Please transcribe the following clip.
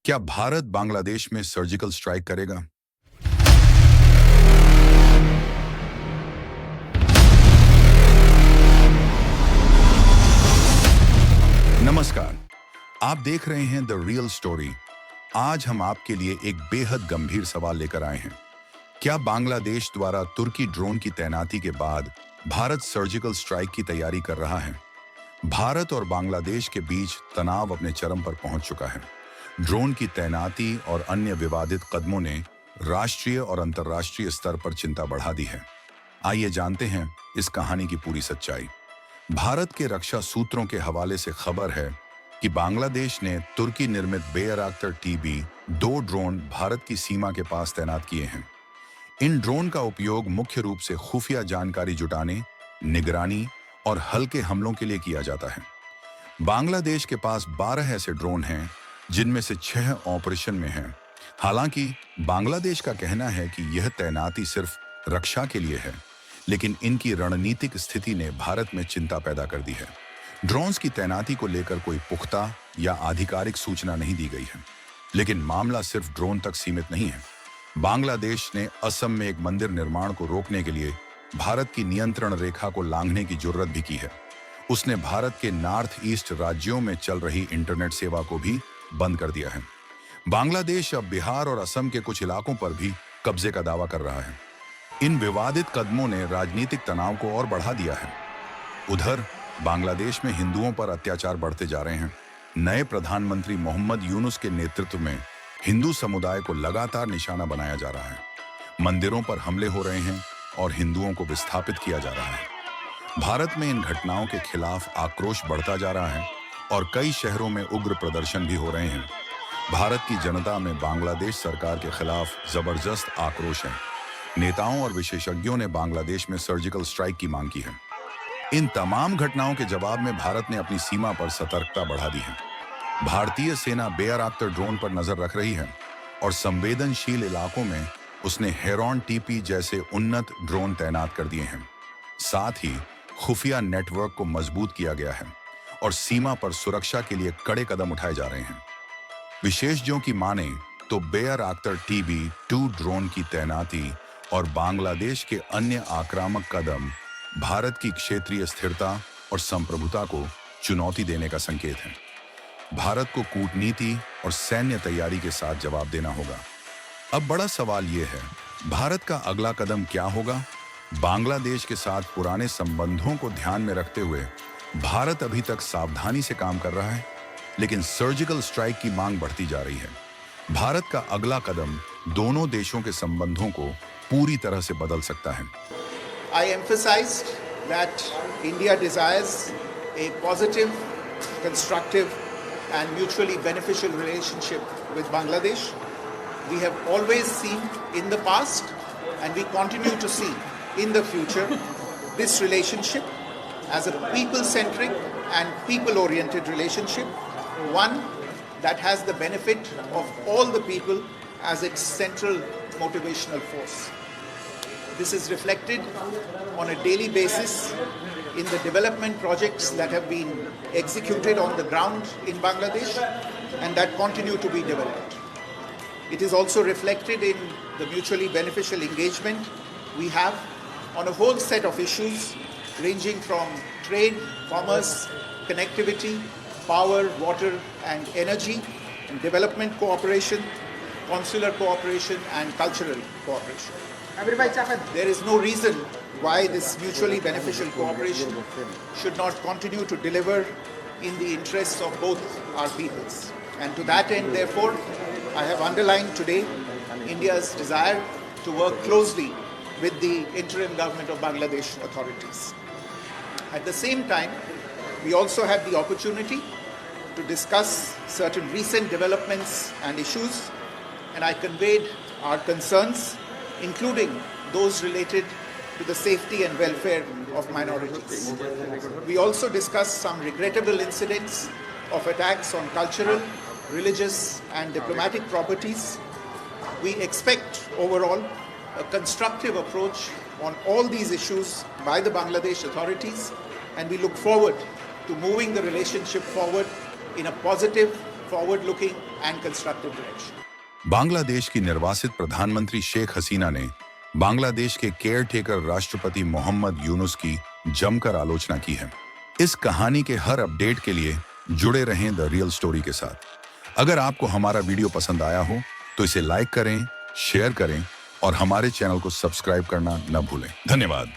क्या भारत बांग्लादेश में surgical strike करेगा? नमस्कार, आप देख रहे हैं द रियल स्टोरी। आज हम आपके लिए एक बेहद गंभीर सवाल लेकर आए हैं। क्या बांग्लादेश द्वारा तुर्की ड्रोन की तैनाती के बाद भारत सर्जिकल स्ट्राइक की तैयारी कर रहा है? भारत और बांग्लादेश के बीच तनाव अपने चरम पर पहुंच चुका है। ड्रोन की तैनाती और अन्य विवादित कदमों ने राष्ट्रीय और अंतर्राष्ट्रीय स्तर पर चिंता बढ़ा दी है। आइए जानते हैं इस कहानी की पूरी सच्चाई। भारत के रक्षा सूत्रों के हवाले से खबर है कि बांग्लादेश ने तुर्की निर्मित बेयरक्तर टीबी 2 ड्रोन भारत की सीमा के पास तैनात किए हैं। इन ड्रोन का उपयोग मुख्य रूप से खुफिया जानकारी जुटाने, निगरानी और हल्के हमलों के लिए किया जाता है। बांग्लादेश के पास 12 ऐसे ड्रोन हैं, जिनमें से 6 ऑपरेशन में हैं। हालांकि बांग्लादेश का कहना है कि यह तैनाती सिर्फ रक्षा के लिए है, लेकिन इनकी रणनीतिक स्थिति ने भारत में चिंता पैदा कर दी है। ड्रोन्स की तैनाती को लेकर कोई पुख्ता या आधिकारिक सूचना नहीं दी गई है, लेकिन मामला सिर्फ ड्रोन तक सीमित नहीं है। बांग्लादेश ने असम में एक मंदिर निर्माण को रोकने के लिए भारत की नियंत्रण रेखा को लांघने की जुर्रत भी की है। उसने भारत के नॉर्थ ईस्ट राज्यों में चल रही इंटरनेट सेवा को भी बंद कर दिया है। बांग्लादेश अब बिहार और असम के कुछ इलाकों पर भी कब्जे का दावा कर रहा है। इन विवादित कदमों ने राजनीतिक तनाव को और बढ़ा दिया है। उधर बांग्लादेश में हिंदुओं पर अत्याचार बढ़ते जा रहे हैं। नए प्रधानमंत्री मोहम्मद यूनुस के नेतृत्व में हिंदू समुदाय को लगातार निशाना बनाया जा रहा है। मंदिरों पर हमले हो रहे हैं और हिंदुओं को विस्थापित किया जा रहा है। भारत में इन घटनाओं के खिलाफ आक्रोश बढ़ता जा रहा है और कई शहरों में उग्र प्रदर्शन भी हो रहे हैं। भारत की जनता में बांग्लादेश सरकार के खिलाफ जबरदस्त आक्रोश है। नेताओं और विशेषज्ञों ने बांग्लादेश में सर्जिकल स्ट्राइक की मांग की है। इन तमाम घटनाओं के जवाब में भारत ने अपनी सीमा पर सतर्कता बढ़ा दी है। भारतीय सेना बेयरक्तर ड्रोन पर नजर रख रही है और संवेदनशील इलाकों में उसने हेरॉन टीपी जैसे उन्नत ड्रोन तैनात कर दिए हैं। साथ ही खुफिया नेटवर्क को मजबूत किया गया है और सीमा पर सुरक्षा के लिए कड़े कदम उठाए जा रहे हैं। विशेषज्ञों की माने तो बेयरक्तर टीबी 2 ड्रोन की तैनाती और बांग्लादेश के अन्य आक्रामक कदम भारत की क्षेत्रीय स्थिरता और संप्रभुता को चुनौती देने का संकेत है। भारत को कूटनीति और सैन्य तैयारी के साथ जवाब देना होगा। अब बड़ा सवाल यह है, भारत का अगला कदम क्या होगा? बांग्लादेश के साथ पुराने संबंधों को ध्यान में रखते हुए भारत अभी तक सावधानी से काम कर रहा है, लेकिन सर्जिकल स्ट्राइक की मांग बढ़ती जा रही है। भारत का अगला कदम दोनों देशों के संबंधों को पूरी तरह से बदल सकता है। I emphasized that India desires a positive, constructive and mutually beneficial relationship with Bangladesh. We have always seen in the past and we continue to see in the future this relationship as a people-centric and people-oriented relationship, one that has the benefit of all the people as its central motivational force. This is reflected on a daily basis in the development projects that have been executed on the ground in Bangladesh and that continue to be developed. It is also reflected in the mutually beneficial engagement we have on a whole set of issues ranging from trade, commerce, connectivity, power, water and energy, and development cooperation, consular cooperation and cultural cooperation. There is no reason why this mutually beneficial cooperation should not continue to deliver in the interests of both our peoples. And to that end, therefore, I have underlined today India's desire to work closely with the interim government of Bangladesh authorities. At the same time, we also had the opportunity to discuss certain recent developments and issues, and I conveyed our concerns, including those related to the safety and welfare of minorities. We also discussed some regrettable incidents of attacks on cultural, religious and diplomatic properties. We expect overall a constructive approach on all these issues by the Bangladesh authorities, and we look forward to moving the relationship forward in a positive forward-looking and constructive direction. Bangladesh की निर्वासित प्रधानमंत्री शेख हसीना ने बांग्लादेश के care taker राष्ट्रपति मोहम्मद यूनुस की जमकर आलोचना की है। इस कहानी के हर अपडेट के लिए जुड़े रहें द रियल स्टोरी के साथ। अगर आपको हमारा वीडियो पसंद आया हो तो इसे लाइक करें, शेयर करें और हमारे चैनल को सब्सक्राइब करना न भूलें। धन्यवाद।